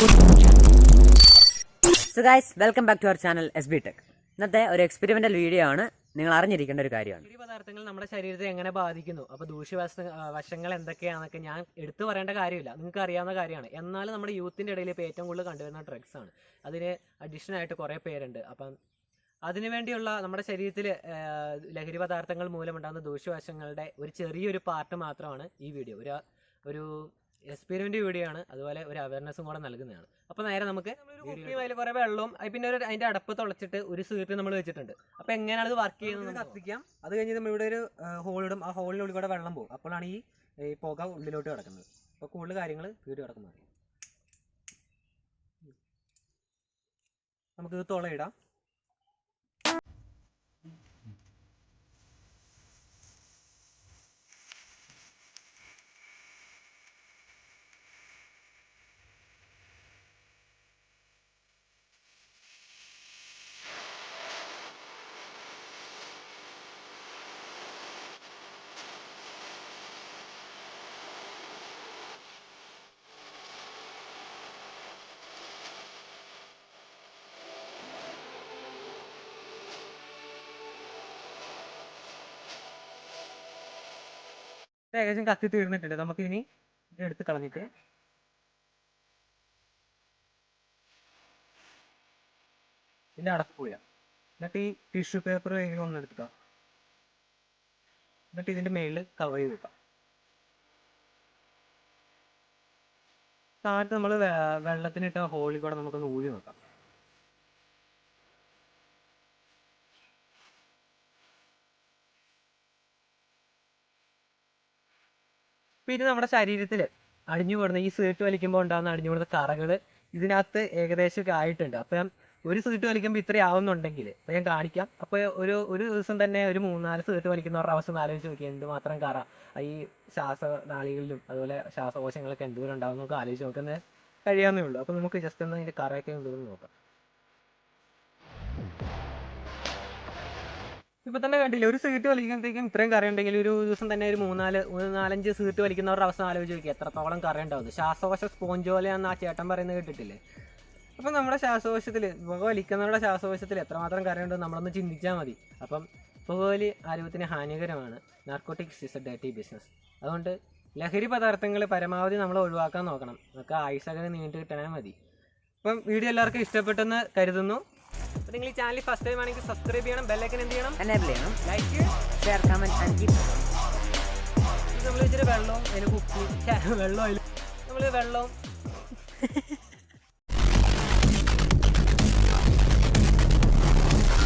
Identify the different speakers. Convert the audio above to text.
Speaker 1: So guys, welcome back to our channel SB Tech. ഇന്നത്തെ ഒരു experimental video ആണ്. നിങ്ങൾ അറിഞ്ഞിരിക്കേണ്ട ഒരു കാര്യമാണ്.
Speaker 2: ഈ പദാർത്ഥങ്ങൾ നമ്മുടെ ശരീരത്തെ എങ്ങനെ ബാധിക്കുന്നു, അപ്പോൾ ദൂഷ്യവശങ്ങൾ എന്തൊക്കെയാണെന്നൊക്കെ ഞാൻ എടുത്തു പറയേണ്ട കാര്യമില്ല, നിങ്ങൾക്ക് അറിയാവുന്ന കാര്യമാണ്. എന്നാലും നമ്മുടെ യൂത്തിൻ്റെ ഇടയിൽ ഇപ്പോൾ ഏറ്റവും കൂടുതൽ കണ്ടുവരുന്ന ഡ്രഗ്സ് ആണ്. അതിന് അഡീഷണൽ ആയിട്ട് കുറേ പേരുണ്ട്. അപ്പം അതിനുവേണ്ടിയുള്ള നമ്മുടെ ശരീരത്തിൽ ലഹരി പദാർത്ഥങ്ങൾ മൂലമുണ്ടാകുന്ന ദൂഷ്യവശങ്ങളുടെ ഒരു ചെറിയൊരു പാർട്ട് മാത്രമാണ് ഈ വീഡിയോ. ഒരു എക്സ്പെരിമെൻ്റ് വീഡിയോ ആണ്, അതുപോലെ ഒരു അവയർനെസ്സും കൂടെ നൽകുന്നതാണ്. അപ്പോൾ നേരെ നമുക്ക് അതിൽ കുറേ വെള്ളവും പിന്നെ അതിൻ്റെ അടപ്പ് തുളച്ചിട്ട് ഒരു സീറ്റ് നമ്മൾ വെച്ചിട്ടുണ്ട്. അപ്പോൾ എങ്ങനെയാണ് ഇത് വർക്ക് ചെയ്യുന്നത് കത്തിക്കാം. അത് കഴിഞ്ഞ് നമ്മൾ ഇവിടെ ഒരു ഹോളിടും, ആ ഹോളിനുള്ളിൽ കൂടെ വെള്ളം പോകും. അപ്പോഴാണ് ഈ പുക ഉള്ളിലോട്ട് കിടക്കുന്നത്. അപ്പോൾ കൂടുതൽ കാര്യങ്ങൾ വീഡിയോ കിടക്കുന്നത് നമുക്കിത് തുളയിടാം. ഏകദേശം കത്തി തീർന്നിട്ടുണ്ട്. നമുക്കിനി എടുത്ത് കളഞ്ഞിട്ട് ഇതിൻ്റെ അടപ്പ് പോയാം. എന്നിട്ട് ഈ ടിഷ്യൂ പേപ്പർ ഒന്ന് എടുക്കുക. എന്നിട്ട് ഇതിൻ്റെ മേളിൽ കവർ ചെയ്ത് വെക്കാം. താഴത്ത് നമ്മൾ വെള്ളത്തിനിട്ട ഹോളിൽ കൂടെ നമുക്കൊന്ന് ഊരി നോക്കാം. പിന്നെ നമ്മുടെ ശരീരത്തിൽ അടിഞ്ഞുകൂടുന്ന ഈ സീറ്റ് വലിക്കുമ്പോൾ ഉണ്ടാകുന്ന അടിഞ്ഞുകൂടുന്ന കറകൾ ഇതിനകത്ത് ഏകദേശമൊക്കെ ആയിട്ടുണ്ട്. അപ്പം ഒരു സീറ്റ് വലിക്കുമ്പോൾ ഇത്രയും ആവുന്നുണ്ടെങ്കിൽ അപ്പോൾ ഞാൻ കാണിക്കാം. അപ്പോൾ ഒരു ദിവസം തന്നെ ഒരു 3-4 സീറ്റ് വലിക്കുന്നവരുടെ അവസ്ഥ ആലോചിച്ച് നോക്കി, എന്തുമാത്രം കറ ഈ ശ്വാസനാളികളിലും അതുപോലെ ശ്വാസകോശങ്ങളൊക്കെ എന്തോരം ഉണ്ടാവും നമുക്ക് ആലോചിച്ച് നോക്കുന്നത് കഴിയാവുന്നേ ഉള്ളൂ. അപ്പോൾ നമുക്ക് ജസ്റ്റ് ഒന്ന് അതിൻ്റെ കറയൊക്കെ എന്തോരം നോക്കാം. ഇപ്പൊ തന്നെ കണ്ടില്ലേ, ഒരു സീറ്റ് വലിക്കുമ്പോഴത്തേക്കും ഇത്രയും കറ ഉണ്ടെങ്കിൽ ഒരു ദിവസം തന്നെ ഒരു 3-4-5 സീറ്റ് വലിക്കുന്നവരുടെ അവസ്ഥ ആലോചിച്ച് നോക്കി എത്രത്തോളം കറ ഉണ്ടാവുന്നത്. ശ്വാസകോശ സ്പോഞ്ച് പോലെയാന്ന് ആ ചേട്ടൻ പറയുന്നത് കേട്ടിട്ടില്ലേ? അപ്പം നമ്മുടെ ശ്വാസകോശത്തിൽ പുക വലിക്കുന്നവരുടെ ശ്വാസകോശത്തിൽ എത്രമാത്രം കറയുണ്ടെന്ന് നമ്മളൊന്ന് ചിന്തിച്ചാൽ മതി. അപ്പം പുകവലി ആരോഗ്യത്തിന് ഹാനികരമാണ്. Narcotics is a dirty business. അതുകൊണ്ട് ലഹരി പദാർത്ഥങ്ങൾ പരമാവധി നമ്മൾ ഒഴിവാക്കാൻ നോക്കണം. നമുക്ക് ആയുസ്സൊക്കെ നീണ്ടു കിട്ടണേ മതി. അപ്പം വീഡിയോ എല്ലാവർക്കും ഇഷ്ടപ്പെട്ടെന്ന് കരുതുന്നു. അപ്പോൾ നിങ്ങൾ ഈ ചാനൽ ഫസ്റ്റ് ടൈം ആണെങ്കിൽ സബ്സ്ക്രൈബ് ചെയ്യണം, ബെല്ലൈക്കൻ എന്ത് ചെയ്യണം,
Speaker 1: എനേബിൾ ചെയ്യണം,
Speaker 2: like,
Speaker 1: share, comment and keep.
Speaker 2: നമ്മൾ ഇച്ചിരി വെള്ളവും അതിന് കുപ്പി വെള്ളവും അതിൽ നമ്മൾ വെള്ളവും